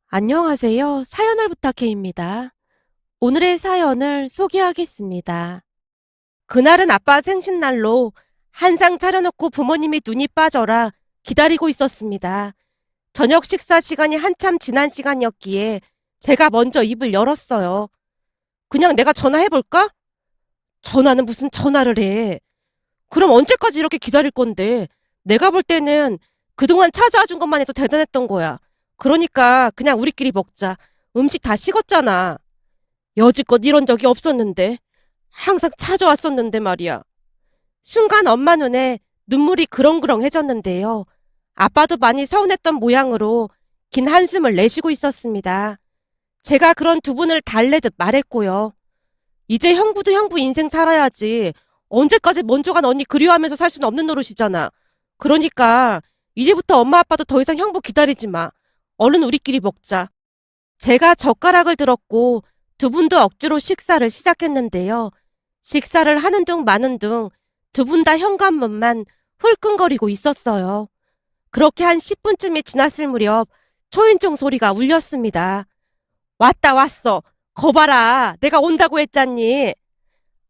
안녕하세요. 사연을 부탁해입니다. 오늘의 사연을 소개하겠습니다. 그날은 아빠 생신날로 한상 차려놓고 부모님이 눈이 빠져라 기다리고 있었습니다. 저녁 식사 시간이 한참 지난 시간이었기에 제가 먼저 입을 열었어요. 그냥 내가 전화해볼까? 전화는 무슨 전화를 해. 그럼 언제까지 이렇게 기다릴 건데? 내가 볼 때는 그동안 찾아와 준 것만 해도 대단했던 거야. 그러니까 그냥 우리끼리 먹자. 음식 다 식었잖아. 여지껏 이런 적이 없었는데. 항상 찾아왔었는데 말이야. 순간 엄마 눈에 눈물이 그렁그렁해졌는데요. 아빠도 많이 서운했던 모양으로 긴 한숨을 내쉬고 있었습니다. 제가 그런 두 분을 달래듯 말했고요. 이제 형부도 형부 인생 살아야지. 언제까지 먼저 간 언니 그리워하면서 살 수는 없는 노릇이잖아. 그러니까 이제부터 엄마 아빠도 더 이상 형부 기다리지 마. 얼른 우리끼리 먹자. 제가 젓가락을 들었고 두 분도 억지로 식사를 시작했는데요. 식사를 하는 둥 마는 둥 두 분 다 현관문만 흘끈거리고 있었어요. 그렇게 한 10분쯤이 지났을 무렵 초인종 소리가 울렸습니다. 왔다 왔어. 거봐라. 내가 온다고 했잖니.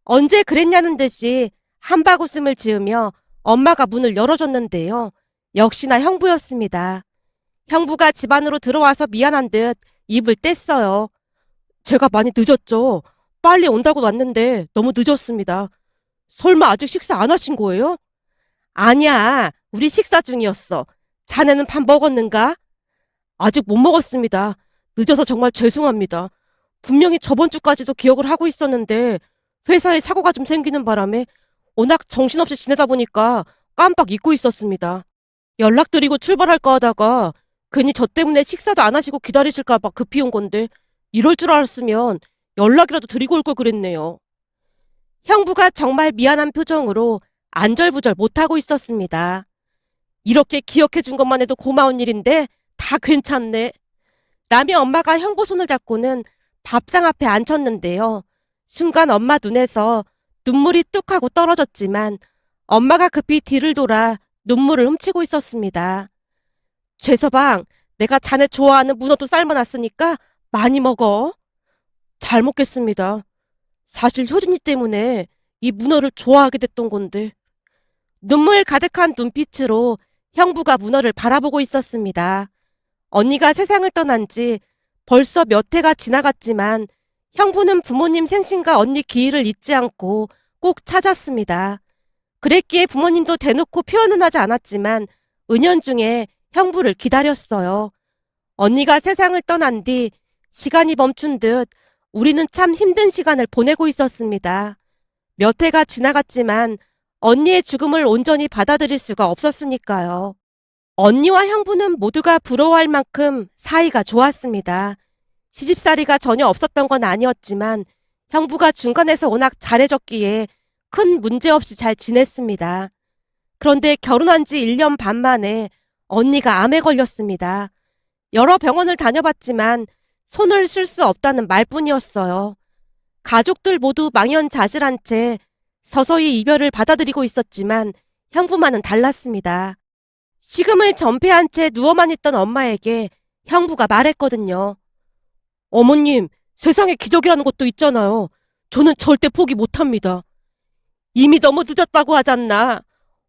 언제 그랬냐는 듯이 한바구음을 지으며 엄마가 문을 열어줬는데요. 역시나 형부였습니다. 형부가 집 안으로 들어와서 미안한 듯 입을 뗐어요. 제가 많이 늦었죠. 빨리 온다고 왔는데 너무 늦었습니다. 설마 아직 식사 안 하신 거예요? 아니야. 우리 식사 중이었어. 자네는 밥 먹었는가? 아직 못 먹었습니다. 늦어서 정말 죄송합니다. 분명히 저번 주까지도 기억을 하고 있었는데 회사에 사고가 좀 생기는 바람에 워낙 정신없이 지내다 보니까 깜빡 잊고 있었습니다. 연락드리고 출발할까 하다가 괜히 저 때문에 식사도 안 하시고 기다리실까 봐 급히 온 건데 이럴 줄 알았으면 연락이라도 드리고 올 걸 그랬네요. 형부가 정말 미안한 표정으로 안절부절 못하고 있었습니다. 이렇게 기억해 준 것만 해도 고마운 일인데 다 괜찮네. 라며 엄마가 형부 손을 잡고는 밥상 앞에 앉혔는데요. 순간 엄마 눈에서 눈물이 뚝 하고 떨어졌지만 엄마가 급히 뒤를 돌아 눈물을 훔치고 있었습니다. 최서방, 내가 자네 좋아하는 문어도 삶아놨으니까 많이 먹어. 잘 먹겠습니다. 사실 효진이 때문에 이 문어를 좋아하게 됐던 건데. 눈물 가득한 눈빛으로 형부가 문어를 바라보고 있었습니다. 언니가 세상을 떠난 지 벌써 몇 해가 지나갔지만 형부는 부모님 생신과 언니 기일을 잊지 않고 꼭 찾았습니다. 그랬기에 부모님도 대놓고 표현은 하지 않았지만 은연중에 형부를 기다렸어요. 언니가 세상을 떠난 뒤 시간이 멈춘 듯 우리는 참 힘든 시간을 보내고 있었습니다. 몇 해가 지나갔지만 언니의 죽음을 온전히 받아들일 수가 없었으니까요. 언니와 형부는 모두가 부러워할 만큼 사이가 좋았습니다. 시집살이가 전혀 없었던 건 아니었지만 형부가 중간에서 워낙 잘해줬기에 큰 문제 없이 잘 지냈습니다. 그런데 결혼한 지 1년 반 만에 언니가 암에 걸렸습니다. 여러 병원을 다녀봤지만 손을 쓸 수 없다는 말뿐이었어요. 가족들 모두 망연자실한 채 서서히 이별을 받아들이고 있었지만 형부만은 달랐습니다. 식음을 전폐한 채 누워만 있던 엄마에게 형부가 말했거든요. 어머님, 세상에 기적이라는 것도 있잖아요. 저는 절대 포기 못합니다. 이미 너무 늦었다고 하잖나.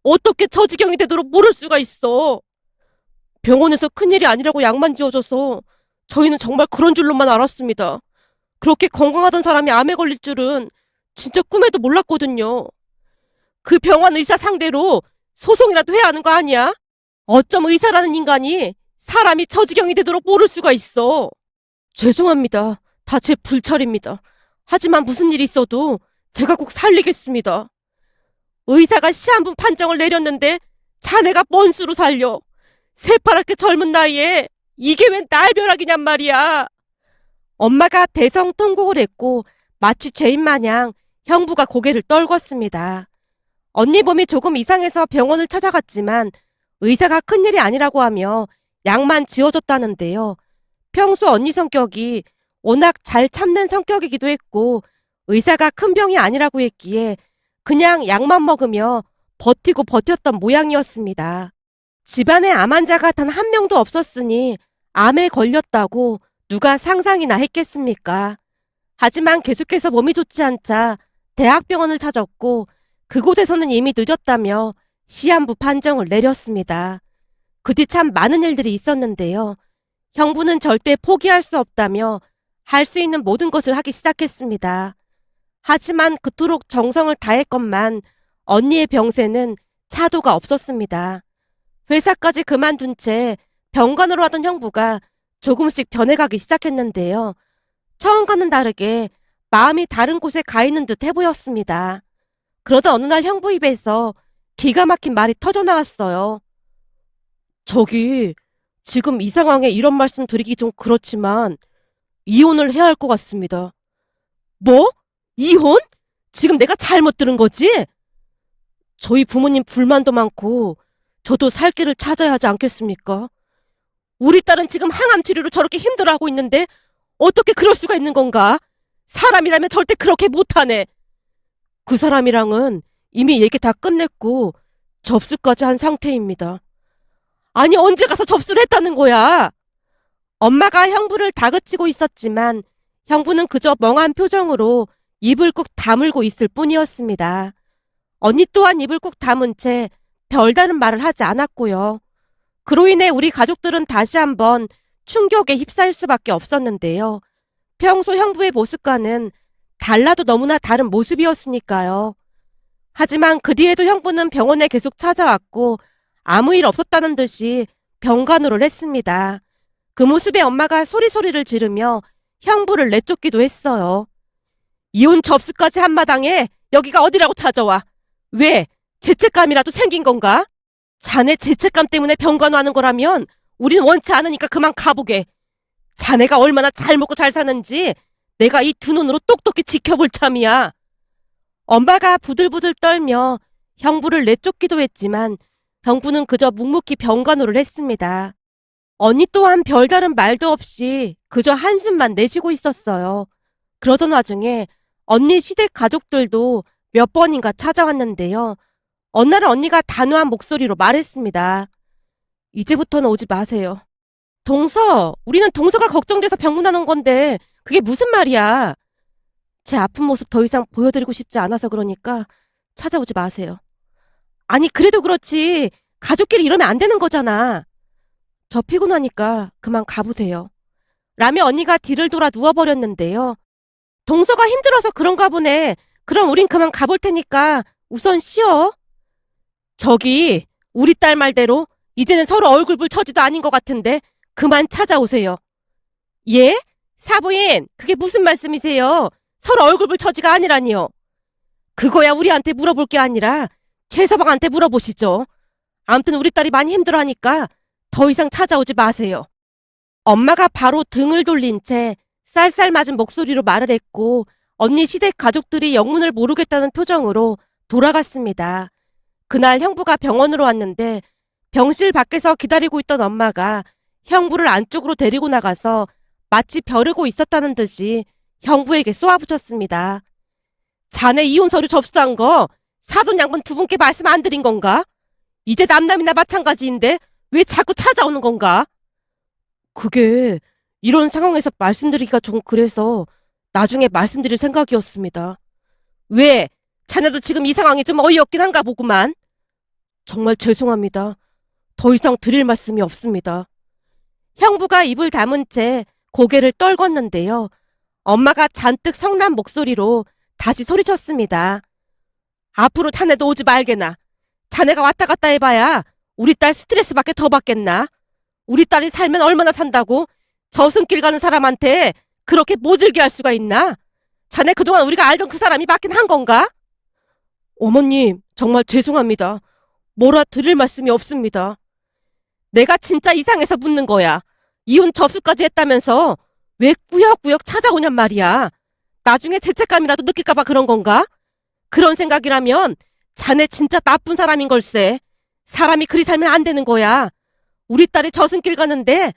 어떻게 저 지경이 되도록 모를 수가 있어. 병원에서 큰일이 아니라고 약만 지어줘서 저희는 정말 그런 줄로만 알았습니다. 그렇게 건강하던 사람이 암에 걸릴 줄은 진짜 꿈에도 몰랐거든요. 그 병원 의사 상대로 소송이라도 해야 하는 거 아니야? 어쩜 의사라는 인간이 사람이 저 지경이 되도록 모를 수가 있어. 죄송합니다. 다 제 불찰입니다. 하지만 무슨 일이 있어도 제가 꼭 살리겠습니다. 의사가 시한부 판정을 내렸는데 자네가 뭔 수로 살려. 새파랗게 젊은 나이에 이게 웬 날벼락이냔 말이야. 엄마가 대성통곡을 했고 마치 죄인 마냥 형부가 고개를 떨궜습니다. 언니 몸이 조금 이상해서 병원을 찾아갔지만 의사가 큰일이 아니라고 하며 약만 지어줬다는데요. 평소 언니 성격이 워낙 잘 참는 성격이기도 했고 의사가 큰 병이 아니라고 했기에 그냥 약만 먹으며 버티고 버텼던 모양이었습니다. 집안에 암 환자가 단 한 명도 없었으니 암에 걸렸다고 누가 상상이나 했겠습니까? 하지만 계속해서 몸이 좋지 않자 대학병원을 찾았고 그곳에서는 이미 늦었다며 시한부 판정을 내렸습니다. 그 뒤 참 많은 일들이 있었는데요. 형부는 절대 포기할 수 없다며 할 수 있는 모든 것을 하기 시작했습니다. 하지만 그토록 정성을 다했건만 언니의 병세는 차도가 없었습니다. 회사까지 그만둔 채 병간호로 하던 형부가 조금씩 변해가기 시작했는데요. 처음과는 다르게 마음이 다른 곳에 가 있는 듯 해보였습니다. 그러다 어느 날 형부 입에서 기가 막힌 말이 터져나왔어요. 저기, 지금 이 상황에 이런 말씀 드리기 좀 그렇지만 이혼을 해야 할 것 같습니다. 뭐? 이혼? 지금 내가 잘못 들은 거지? 저희 부모님 불만도 많고 저도 살 길을 찾아야 하지 않겠습니까? 우리 딸은 지금 항암 치료로 저렇게 힘들어하고 있는데 어떻게 그럴 수가 있는 건가? 사람이라면 절대 그렇게 못하네. 그 사람이랑은 이미 얘기 다 끝냈고 접수까지 한 상태입니다. 아니 언제 가서 접수를 했다는 거야? 엄마가 형부를 다그치고 있었지만 형부는 그저 멍한 표정으로 입을 꾹 다물고 있을 뿐이었습니다. 언니 또한 입을 꾹 다문 채 별다른 말을 하지 않았고요. 그로 인해 우리 가족들은 다시 한번 충격에 휩싸일 수밖에 없었는데요. 평소 형부의 모습과는 달라도 너무나 다른 모습이었으니까요. 하지만 그 뒤에도 형부는 병원에 계속 찾아왔고 아무 일 없었다는 듯이 병간호를 했습니다. 그 모습에 엄마가 소리소리를 지르며 형부를 내쫓기도 했어요. 이혼 접수까지 한마당에 여기가 어디라고 찾아와? 왜? 죄책감이라도 생긴 건가? 자네 죄책감 때문에 병간호하는 거라면 우린 원치 않으니까 그만 가보게. 자네가 얼마나 잘 먹고 잘 사는지 내가 이 두 눈으로 똑똑히 지켜볼 참이야. 엄마가 부들부들 떨며 형부를 내쫓기도 했지만 형부는 그저 묵묵히 병간호를 했습니다. 언니 또한 별다른 말도 없이 그저 한숨만 내쉬고 있었어요. 그러던 와중에 언니 시댁 가족들도 몇 번인가 찾아왔는데요. 어느 날 언니가 단호한 목소리로 말했습니다. 이제부터는 오지 마세요. 동서, 우리는 동서가 걱정돼서 병문안 온 건데 그게 무슨 말이야? 제 아픈 모습 더 이상 보여드리고 싶지 않아서 그러니까 찾아오지 마세요. 아니 그래도 그렇지 가족끼리 이러면 안 되는 거잖아. 저 피곤하니까 그만 가보세요. 라며 언니가 뒤를 돌아 누워버렸는데요. 동서가 힘들어서 그런가 보네. 그럼 우린 그만 가볼 테니까 우선 쉬어. 저기 우리 딸 말대로 이제는 서로 얼굴 볼 처지도 아닌 것 같은데 그만 찾아오세요. 예? 사부인 그게 무슨 말씀이세요? 서로 얼굴 볼 처지가 아니라니요. 그거야 우리한테 물어볼 게 아니라 최서방한테 물어보시죠. 아무튼 우리 딸이 많이 힘들어하니까 더 이상 찾아오지 마세요. 엄마가 바로 등을 돌린 채 쌀쌀 맞은 목소리로 말을 했고 언니 시댁 가족들이 영문을 모르겠다는 표정으로 돌아갔습니다. 그날 형부가 병원으로 왔는데 병실 밖에서 기다리고 있던 엄마가 형부를 안쪽으로 데리고 나가서 마치 벼르고 있었다는 듯이 형부에게 쏘아붙였습니다. 자네 이혼 서류 접수한 거 사돈 양분 두 분께 말씀 안 드린 건가? 이제 남남이나 마찬가지인데 왜 자꾸 찾아오는 건가? 그게 이런 상황에서 말씀드리기가 좀 그래서 나중에 말씀드릴 생각이었습니다. 왜? 자네도 지금 이 상황이 좀 어이없긴 한가 보구만. 정말 죄송합니다. 더 이상 드릴 말씀이 없습니다. 형부가 입을 다문 채 고개를 떨궜는데요. 엄마가 잔뜩 성난 목소리로 다시 소리쳤습니다. 앞으로 자네도 오지 말게나. 자네가 왔다 갔다 해봐야 우리 딸 스트레스밖에 더 받겠나? 우리 딸이 살면 얼마나 산다고 저승길 가는 사람한테 그렇게 모질게 할 수가 있나? 자네 그동안 우리가 알던 그 사람이 맞긴 한 건가? 어머님, 정말 죄송합니다. 뭐라 드릴 말씀이 없습니다. 내가 진짜 이상해서 묻는 거야. 이혼 접수까지 했다면서 왜 꾸역꾸역 찾아오냔 말이야. 나중에 죄책감이라도 느낄까봐 그런 건가? 그런 생각이라면 자네 진짜 나쁜 사람인 걸세. 사람이 그리 살면 안 되는 거야. 우리 딸이 저승길 가는데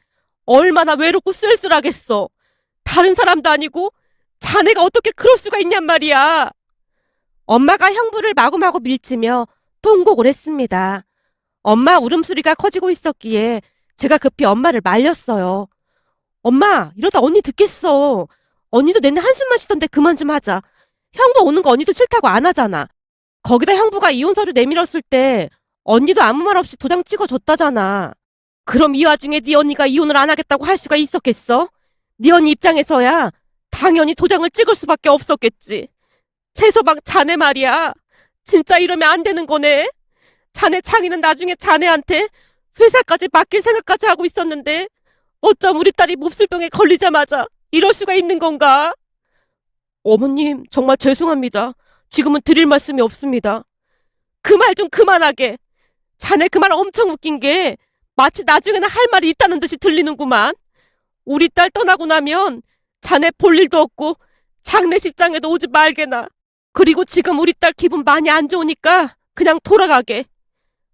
얼마나 외롭고 쓸쓸하겠어. 다른 사람도 아니고 자네가 어떻게 그럴 수가 있냔 말이야. 엄마가 형부를 마구마구 밀치며 통곡을 했습니다. 엄마 울음소리가 커지고 있었기에 제가 급히 엄마를 말렸어요. 엄마, 이러다 언니 듣겠어. 언니도 내내 한숨만 쉬던데 그만 좀 하자. 형부 오는 거 언니도 싫다고 안 하잖아. 거기다 형부가 이혼 서류 내밀었을 때 언니도 아무 말 없이 도장 찍어줬다잖아. 그럼 이 와중에 네 언니가 이혼을 안 하겠다고 할 수가 있었겠어? 네 언니 입장에서야 당연히 도장을 찍을 수밖에 없었겠지. 최서방 자네 말이야. 진짜 이러면 안 되는 거네. 자네 창이는 나중에 자네한테 회사까지 맡길 생각까지 하고 있었는데 어쩜 우리 딸이 몹쓸병에 걸리자마자 이럴 수가 있는 건가? 어머님, 정말 죄송합니다. 지금은 드릴 말씀이 없습니다. 그 말 좀 그만하게. 자네 그 말 엄청 웃긴 게 마치 나중에는 할 말이 있다는 듯이 들리는구만. 우리 딸 떠나고 나면 자네 볼 일도 없고 장례식장에도 오지 말게나. 그리고 지금 우리 딸 기분 많이 안 좋으니까 그냥 돌아가게.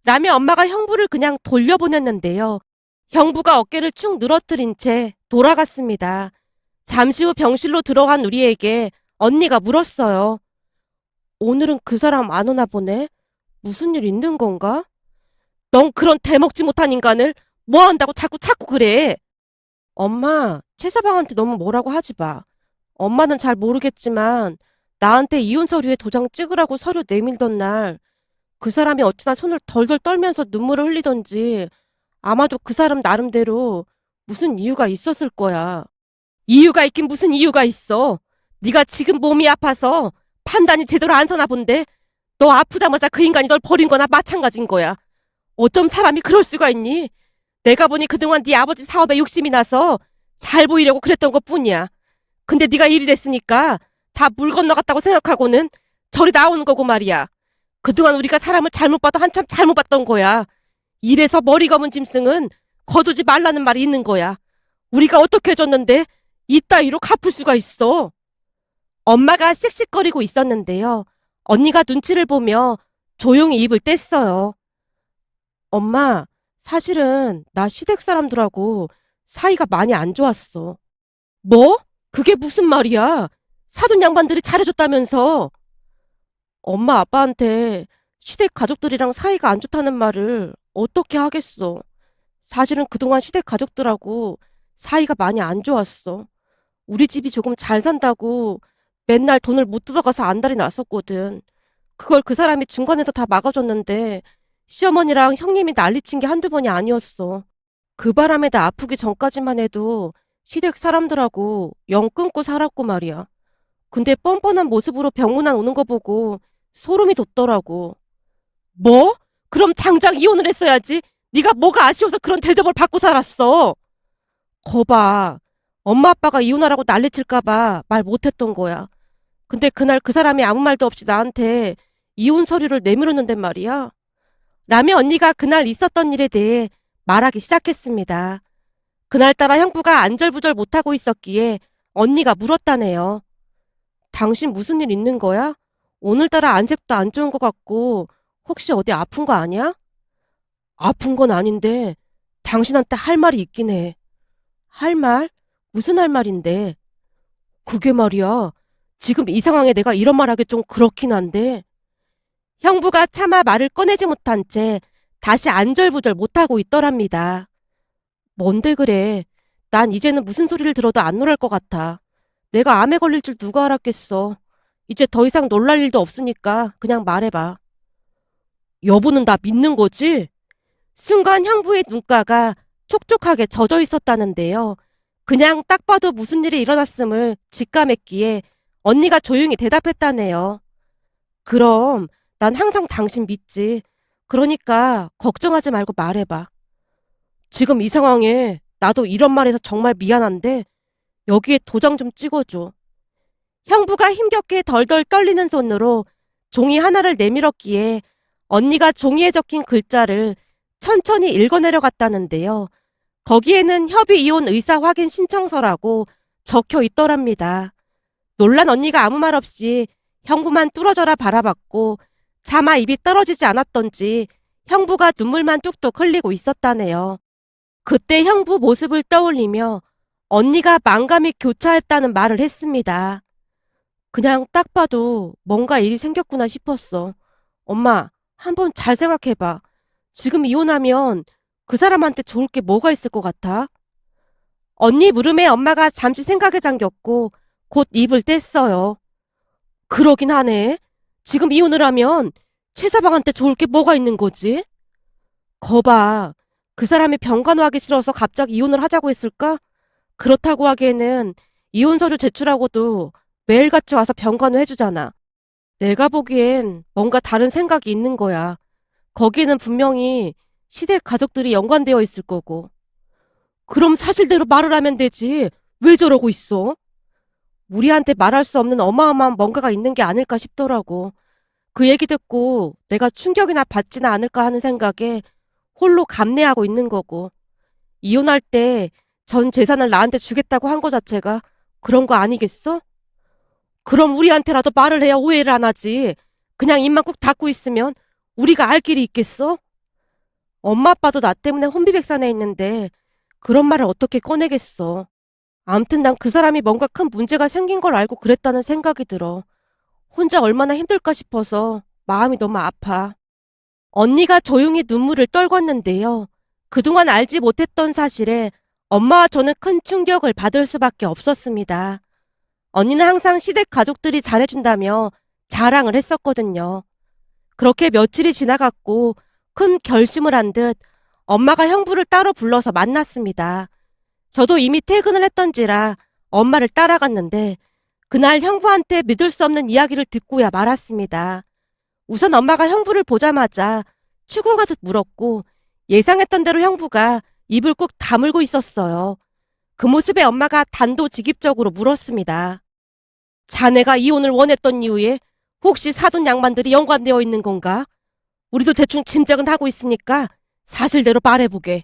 라며 엄마가 형부를 그냥 돌려보냈는데요. 형부가 어깨를 축 늘어뜨린 채 돌아갔습니다. 잠시 후 병실로 들어간 우리에게 언니가 물었어요. 오늘은 그 사람 안 오나 보네? 무슨 일 있는 건가? 넌 그런 대먹지 못한 인간을 뭐 한다고 자꾸 찾고 그래? 엄마, 최서방한테 너무 뭐라고 하지 마. 엄마는 잘 모르겠지만 나한테 이혼 서류에 도장 찍으라고 서류 내밀던 날 그 사람이 어찌나 손을 덜덜 떨면서 눈물을 흘리던지 아마도 그 사람 나름대로 무슨 이유가 있었을 거야. 이유가 있긴 무슨 이유가 있어. 네가 지금 몸이 아파서 판단이 제대로 안 서나 본데 너 아프자마자 그 인간이 널 버린 거나 마찬가지인 거야. 어쩜 사람이 그럴 수가 있니? 내가 보니 그동안 네 아버지 사업에 욕심이 나서 잘 보이려고 그랬던 것뿐이야. 근데 네가 일이 됐으니까 다 물 건너갔다고 생각하고는 저리 나오는 거고 말이야. 그동안 우리가 사람을 잘못 봐도 한참 잘못 봤던 거야. 이래서 머리 검은 짐승은 거두지 말라는 말이 있는 거야. 우리가 어떻게 해줬는데 이따위로 갚을 수가 있어. 엄마가 씩씩거리고 있었는데요. 언니가 눈치를 보며 조용히 입을 뗐어요. 엄마, 사실은 나 시댁 사람들하고 사이가 많이 안 좋았어. 뭐? 그게 무슨 말이야? 사돈 양반들이 잘해줬다면서. 엄마 아빠한테 시댁 가족들이랑 사이가 안 좋다는 말을 어떻게 하겠어. 사실은 그동안 시댁 가족들하고 사이가 많이 안 좋았어. 우리 집이 조금 잘 산다고 맨날 돈을 못 뜯어가서 안달이 났었거든. 그걸 그 사람이 중간에서 다 막아줬는데 시어머니랑 형님이 난리친 게 한두 번이 아니었어. 그 바람에 나 아프기 전까지만 해도 시댁 사람들하고 영 끊고 살았고 말이야. 근데 뻔뻔한 모습으로 병문안 오는 거 보고 소름이 돋더라고. 뭐? 그럼 당장 이혼을 했어야지. 네가 뭐가 아쉬워서 그런 대접을 받고 살았어. 거봐. 엄마 아빠가 이혼하라고 난리칠까 봐 말 못했던 거야. 근데 그날 그 사람이 아무 말도 없이 나한테 이혼 서류를 내밀었는데 말이야. 라며 언니가 그날 있었던 일에 대해 말하기 시작했습니다. 그날따라 형부가 안절부절 못하고 있었기에 언니가 물었다네요. 당신 무슨 일 있는 거야? 오늘따라 안색도 안 좋은 것 같고 혹시 어디 아픈 거 아니야? 아픈 건 아닌데 당신한테 할 말이 있긴 해. 할 말? 무슨 할 말인데? 그게 말이야. 지금 이 상황에 내가 이런 말 하기 좀 그렇긴 한데. 형부가 차마 말을 꺼내지 못한 채 다시 안절부절 못하고 있더랍니다. 뭔데 그래. 난 이제는 무슨 소리를 들어도 안 놀랄 것 같아. 내가 암에 걸릴 줄 누가 알았겠어. 이제 더 이상 놀랄 일도 없으니까 그냥 말해봐. 여보는 나 믿는 거지? 순간 형부의 눈가가 촉촉하게 젖어 있었다는데요. 그냥 딱 봐도 무슨 일이 일어났음을 직감했기에 언니가 조용히 대답했다네요. 그럼 난 항상 당신 믿지. 그러니까 걱정하지 말고 말해봐. 지금 이 상황에 나도 이런 말해서 정말 미안한데 여기에 도장 좀 찍어줘. 형부가 힘겹게 덜덜 떨리는 손으로 종이 하나를 내밀었기에 언니가 종이에 적힌 글자를 천천히 읽어내려 갔다는데요. 거기에는 협의 이혼 의사 확인 신청서라고 적혀 있더랍니다. 놀란 언니가 아무 말 없이 형부만 뚫어져라 바라봤고 차마 입이 떨어지지 않았던지 형부가 눈물만 뚝뚝 흘리고 있었다네요. 그때 형부 모습을 떠올리며 언니가 만감이 교차했다는 말을 했습니다. 그냥 딱 봐도 뭔가 일이 생겼구나 싶었어. 엄마, 한번 잘 생각해봐. 지금 이혼하면 그 사람한테 좋을 게 뭐가 있을 것 같아? 언니 물음에 엄마가 잠시 생각에 잠겼고 곧 입을 뗐어요. 그러긴 하네. 지금 이혼을 하면 최서방한테 좋을 게 뭐가 있는 거지? 거봐. 그 사람이 병간호하기 싫어서 갑자기 이혼을 하자고 했을까? 그렇다고 하기에는 이혼서류 제출하고도 매일같이 와서 병간호 해주잖아. 내가 보기엔 뭔가 다른 생각이 있는 거야. 거기에는 분명히 시댁 가족들이 연관되어 있을 거고. 그럼 사실대로 말을 하면 되지. 왜 저러고 있어? 우리한테 말할 수 없는 어마어마한 뭔가가 있는 게 아닐까 싶더라고. 그 얘기 듣고 내가 충격이나 받지는 않을까 하는 생각에 홀로 감내하고 있는 거고. 이혼할 때 전 재산을 나한테 주겠다고 한 거 자체가 그런 거 아니겠어? 그럼 우리한테라도 말을 해야 오해를 안 하지. 그냥 입만 꾹 닫고 있으면 우리가 알 길이 있겠어? 엄마 아빠도 나 때문에 혼비백산해 있는데 그런 말을 어떻게 꺼내겠어. 암튼 난 그 사람이 뭔가 큰 문제가 생긴 걸 알고 그랬다는 생각이 들어. 혼자 얼마나 힘들까 싶어서 마음이 너무 아파. 언니가 조용히 눈물을 떨궜는데요. 그동안 알지 못했던 사실에 엄마와 저는 큰 충격을 받을 수밖에 없었습니다. 언니는 항상 시댁 가족들이 잘해준다며 자랑을 했었거든요. 그렇게 며칠이 지나갔고 큰 결심을 한 듯 엄마가 형부를 따로 불러서 만났습니다. 저도 이미 퇴근을 했던지라 엄마를 따라갔는데 그날 형부한테 믿을 수 없는 이야기를 듣고야 말았습니다. 우선 엄마가 형부를 보자마자 추궁하듯 물었고 예상했던 대로 형부가 입을 꾹 다물고 있었어요. 그 모습에 엄마가 단도직입적으로 물었습니다. 자네가 이혼을 원했던 이유에 혹시 사돈 양반들이 연관되어 있는 건가? 우리도 대충 짐작은 하고 있으니까 사실대로 말해보게.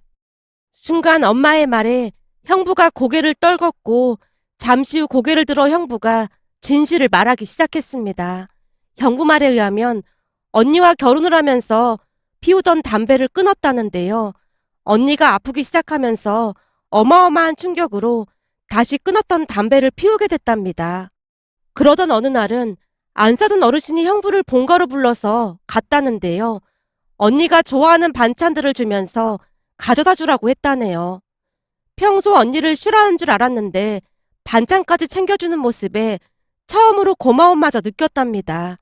순간 엄마의 말에 형부가 고개를 떨궜고 잠시 후 고개를 들어 형부가 진실을 말하기 시작했습니다. 형부 말에 의하면 언니와 결혼을 하면서 피우던 담배를 끊었다는데요. 언니가 아프기 시작하면서 어마어마한 충격으로 다시 끊었던 담배를 피우게 됐답니다. 그러던 어느 날은 안 사돈 어르신이 형부를 본가로 불러서 갔다는데요. 언니가 좋아하는 반찬들을 주면서 가져다 주라고 했다네요. 평소 언니를 싫어하는 줄 알았는데 반찬까지 챙겨주는 모습에 처음으로 고마움마저 느꼈답니다.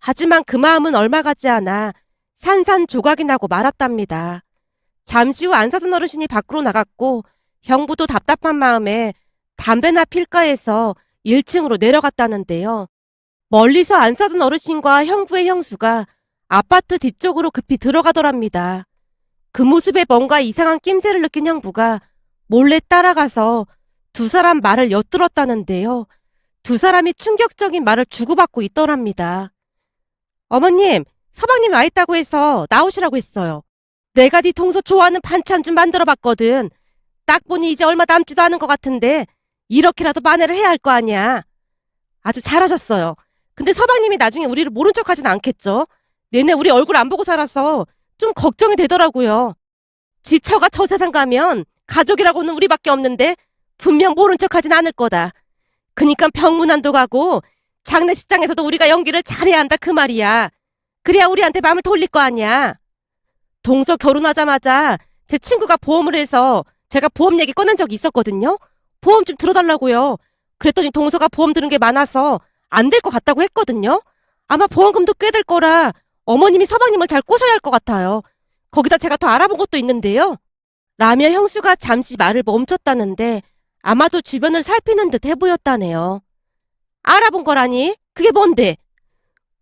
하지만 그 마음은 얼마 가지 않아 산산조각이 나고 말았답니다. 잠시 후 안사돈 어르신이 밖으로 나갔고 형부도 답답한 마음에 담배나 필까 해서 1층으로 내려갔다는데요. 멀리서 안사돈 어르신과 형부의 형수가 아파트 뒤쪽으로 급히 들어가더랍니다. 그 모습에 뭔가 이상한 낌새를 느낀 형부가 몰래 따라가서 두 사람 말을 엿들었다는데요. 두 사람이 충격적인 말을 주고받고 있더랍니다. 어머님, 서방님이 와 있다고 해서 나오시라고 했어요. 내가 네 동서 좋아하는 반찬 좀 만들어봤거든. 딱 보니 이제 얼마 남지도 않은 것 같은데 이렇게라도 만회를 해야 할 거 아니야. 아주 잘하셨어요. 근데 서방님이 나중에 우리를 모른 척하진 않겠죠? 내내 우리 얼굴 안 보고 살아서 좀 걱정이 되더라고요. 지처가 저 세상 가면 가족이라고는 우리밖에 없는데 분명 모른 척하진 않을 거다. 그니까 병문안도 가고 장례식장에서도 우리가 연기를 잘해야 한다 그 말이야. 그래야 우리한테 마음을 돌릴 거 아니야. 동서 결혼하자마자 제 친구가 보험을 해서 제가 보험 얘기 꺼낸 적이 있었거든요. 보험 좀 들어달라고요. 그랬더니 동서가 보험 들은 게 많아서 안 될 것 같다고 했거든요. 아마 보험금도 꽤 될 거라 어머님이 서방님을 잘 꼬셔야 할 것 같아요. 거기다 제가 더 알아본 것도 있는데요. 라며 형수가 잠시 말을 멈췄다는데 아마도 주변을 살피는 듯 해보였다네요. 알아본 거라니? 그게 뭔데?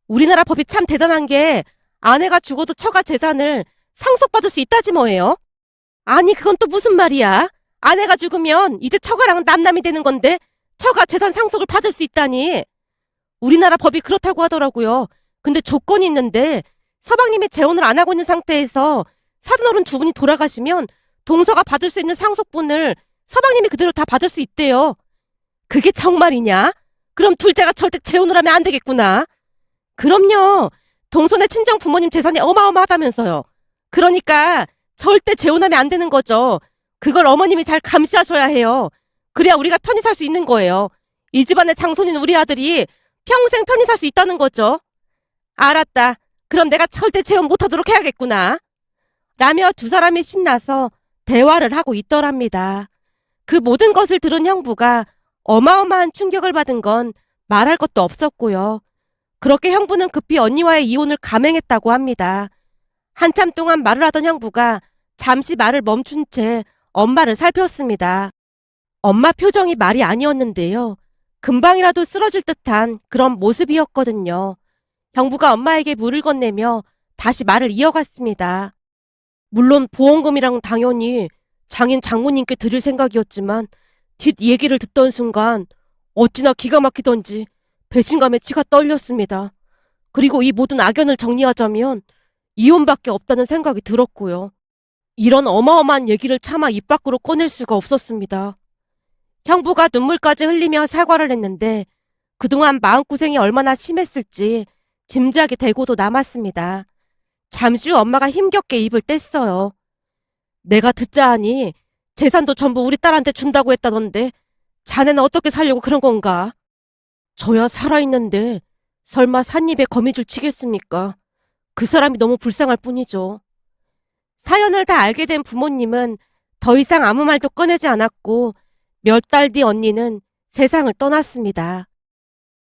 우리나라 법이 참 대단한 게 아내가 죽어도 처가 재산을 상속받을 수 있다지 뭐예요? 아니 그건 또 무슨 말이야? 아내가 죽으면 이제 처가랑은 남남이 되는 건데 처가 재산 상속을 받을 수 있다니. 우리나라 법이 그렇다고 하더라고요. 근데 조건이 있는데 서방님이 재혼을 안 하고 있는 상태에서 사돈어른 두 분이 돌아가시면 동서가 받을 수 있는 상속분을 서방님이 그대로 다 받을 수 있대요. 그게 정말이냐? 그럼 둘째가 절대 재혼을 하면 안 되겠구나. 그럼요. 동서네 친정 부모님 재산이 어마어마하다면서요. 그러니까 절대 재혼하면 안 되는 거죠. 그걸 어머님이 잘 감시하셔야 해요. 그래야 우리가 편히 살 수 있는 거예요. 이 집안의 장손인 우리 아들이 평생 편히 살 수 있다는 거죠. 알았다. 그럼 내가 절대 재혼 못하도록 해야겠구나. 라며 두 사람이 신나서 대화를 하고 있더랍니다. 그 모든 것을 들은 형부가 어마어마한 충격을 받은 건 말할 것도 없었고요. 그렇게 형부는 급히 언니와의 이혼을 감행했다고 합니다. 한참 동안 말을 하던 형부가 잠시 말을 멈춘 채 엄마를 살폈습니다. 엄마 표정이 말이 아니었는데요. 금방이라도 쓰러질 듯한 그런 모습이었거든요. 형부가 엄마에게 물을 건네며 다시 말을 이어갔습니다. 물론 보험금이랑 당연히 장인 장모님께 드릴 생각이었지만 뒷 얘기를 듣던 순간 어찌나 기가 막히던지 배신감에 치가 떨렸습니다. 그리고 이 모든 악연을 정리하자면 이혼밖에 없다는 생각이 들었고요. 이런 어마어마한 얘기를 차마 입 밖으로 꺼낼 수가 없었습니다. 형부가 눈물까지 흘리며 사과를 했는데 그동안 마음고생이 얼마나 심했을지 짐작이 되고도 남았습니다. 잠시 후 엄마가 힘겹게 입을 뗐어요. 내가 듣자 하니 재산도 전부 우리 딸한테 준다고 했다던데 자네는 어떻게 살려고 그런 건가? 저야 살아있는데 설마 삿입에 거미줄 치겠습니까? 그 사람이 너무 불쌍할 뿐이죠. 사연을 다 알게 된 부모님은 더 이상 아무 말도 꺼내지 않았고 몇 달 뒤 언니는 세상을 떠났습니다.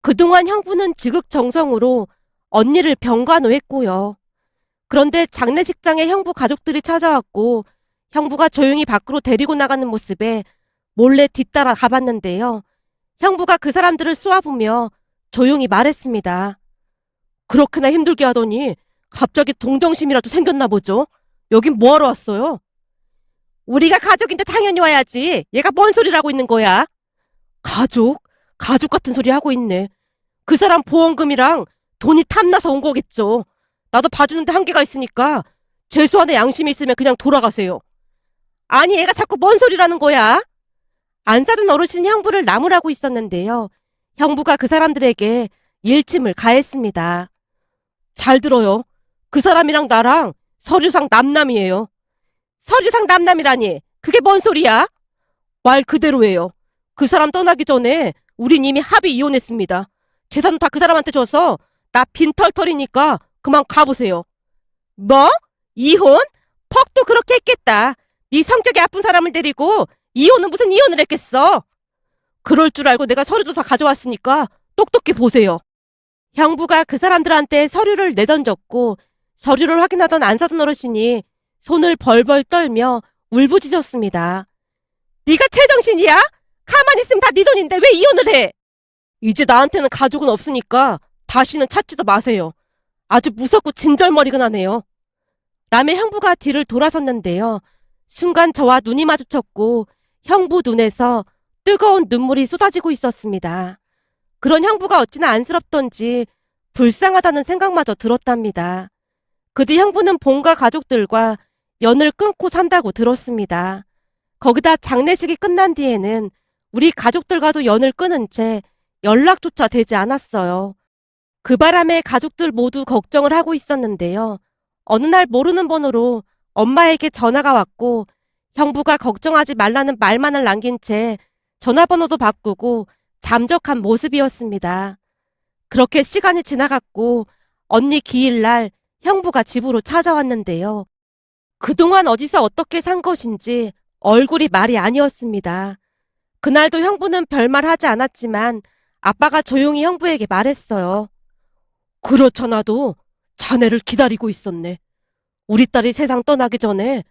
그동안 형부는 지극정성으로 언니를 병간호했고요. 그런데 장례식장에 형부 가족들이 찾아왔고 형부가 조용히 밖으로 데리고 나가는 모습에 몰래 뒤따라 가봤는데요. 형부가 그 사람들을 쏘아보며 조용히 말했습니다. 그렇게나 힘들게 하더니 갑자기 동정심이라도 생겼나 보죠? 여긴 뭐하러 왔어요? 우리가 가족인데 당연히 와야지. 얘가 뭔 소리를 하고 있는 거야? 가족? 가족 같은 소리 하고 있네. 그 사람 보험금이랑 돈이 탐나서 온 거겠죠. 나도 봐주는데 한계가 있으니까 최소한의 양심이 있으면 그냥 돌아가세요. 아니 얘가 자꾸 뭔 소리라는 거야? 안 사는 어르신 형부를 나무라고 있었는데요. 형부가 그 사람들에게 일침을 가했습니다. 잘 들어요. 그 사람이랑 나랑 서류상 남남이에요. 서류상 남남이라니 그게 뭔 소리야? 말 그대로예요. 그 사람 떠나기 전에 우린 이미 합의 이혼했습니다. 재산 다 그 사람한테 줘서 나 빈털털이니까 그만 가보세요. 뭐? 이혼? 퍽도 그렇게 했겠다. 네 성격이 아픈 사람을 데리고 이혼은 무슨 이혼을 했겠어? 그럴 줄 알고 내가 서류도 다 가져왔으니까 똑똑히 보세요. 형부가 그 사람들한테 서류를 내던졌고 서류를 확인하던 안사돈 어르신이 손을 벌벌 떨며 울부짖었습니다. 네가 제정신이야? 가만히 있으면 다 네 돈인데 왜 이혼을 해? 이제 나한테는 가족은 없으니까 다시는 찾지도 마세요. 아주 무섭고 진절머리근하네요. 라며 형부가 뒤를 돌아섰는데요. 순간 저와 눈이 마주쳤고 형부 눈에서 뜨거운 눈물이 쏟아지고 있었습니다. 그런 형부가 어찌나 안쓰럽던지 불쌍하다는 생각마저 들었답니다. 그 뒤 형부는 본가 가족들과 연을 끊고 산다고 들었습니다. 거기다 장례식이 끝난 뒤에는 우리 가족들과도 연을 끊은 채 연락조차 되지 않았어요. 그 바람에 가족들 모두 걱정을 하고 있었는데요. 어느 날 모르는 번호로 엄마에게 전화가 왔고 형부가 걱정하지 말라는 말만을 남긴 채 전화번호도 바꾸고 잠적한 모습이었습니다. 그렇게 시간이 지나갔고 언니 기일날 형부가 집으로 찾아왔는데요. 그동안 어디서 어떻게 산 것인지 얼굴이 말이 아니었습니다. 그날도 형부는 별말 하지 않았지만 아빠가 조용히 형부에게 말했어요. 그렇잖아도 자네를 기다리고 있었네. 우리 딸이 세상 떠나기 전에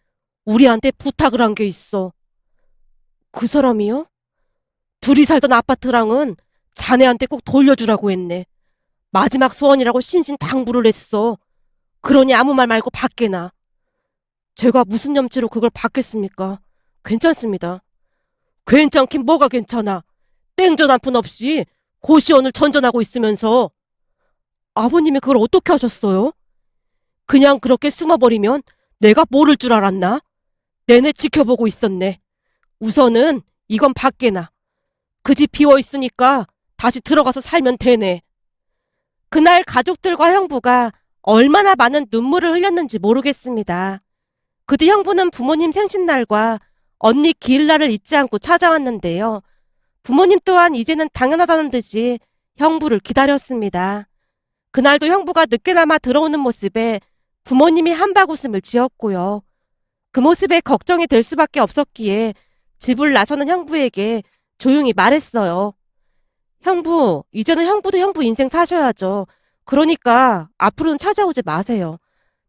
우리한테 부탁을 한 게 있어. 그 사람이요? 둘이 살던 아파트랑은 자네한테 꼭 돌려주라고 했네. 마지막 소원이라고 신신당부를 했어. 그러니 아무 말 말고 받게나. 제가 무슨 염치로 그걸 받겠습니까? 괜찮습니다. 괜찮긴 뭐가 괜찮아. 땡전 한 푼 없이 고시원을 전전하고 있으면서. 아버님이 그걸 어떻게 하셨어요? 그냥 그렇게 숨어버리면 내가 모를 줄 알았나? 내내 지켜보고 있었네. 우선은 이건 받게나. 그 집 비어 있으니까 다시 들어가서 살면 되네. 그날 가족들과 형부가 얼마나 많은 눈물을 흘렸는지 모르겠습니다. 그 뒤 형부는 부모님 생신날과 언니 기일날을 잊지 않고 찾아왔는데요. 부모님 또한 이제는 당연하다는 듯이 형부를 기다렸습니다. 그날도 형부가 늦게나마 들어오는 모습에 부모님이 한박 웃음을 지었고요. 그 모습에 걱정이 될 수밖에 없었기에 집을 나서는 형부에게 조용히 말했어요. 형부, 이제는 형부도 형부 인생 사셔야죠. 그러니까 앞으로는 찾아오지 마세요.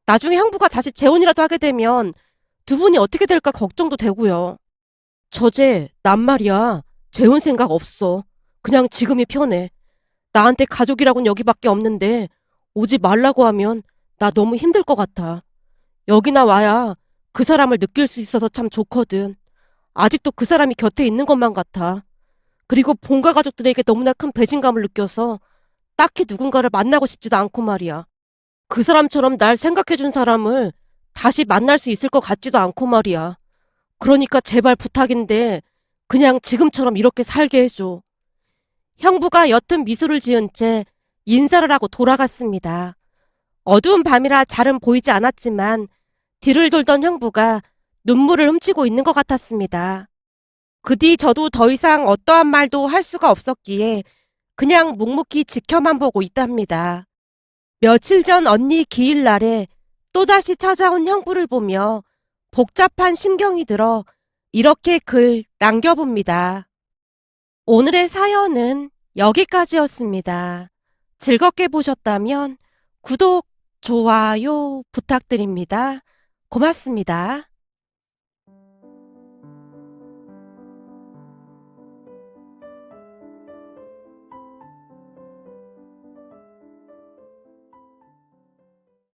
나중에 형부가 다시 재혼이라도 하게 되면 두 분이 어떻게 될까 걱정도 되고요. 저제, 난 말이야. 재혼 생각 없어. 그냥 지금이 편해. 나한테 가족이라곤 여기밖에 없는데 오지 말라고 하면 나 너무 힘들 것 같아. 여기나 와야 그 사람을 느낄 수 있어서 참 좋거든. 아직도 그 사람이 곁에 있는 것만 같아. 그리고 본가 가족들에게 너무나 큰 배신감을 느껴서 딱히 누군가를 만나고 싶지도 않고 말이야. 그 사람처럼 날 생각해준 사람을 다시 만날 수 있을 것 같지도 않고 말이야. 그러니까 제발 부탁인데 그냥 지금처럼 이렇게 살게 해줘. 형부가 옅은 미소를 지은 채 인사를 하고 돌아갔습니다. 어두운 밤이라 잘은 보이지 않았지만 뒤를 돌던 형부가 눈물을 훔치고 있는 것 같았습니다. 그 뒤 저도 더 이상 어떠한 말도 할 수가 없었기에 그냥 묵묵히 지켜만 보고 있답니다. 며칠 전 언니 기일날에 또다시 찾아온 형부를 보며 복잡한 심경이 들어 이렇게 글 남겨봅니다. 오늘의 사연은 여기까지였습니다. 즐겁게 보셨다면 구독, 좋아요 부탁드립니다. 고맙습니다.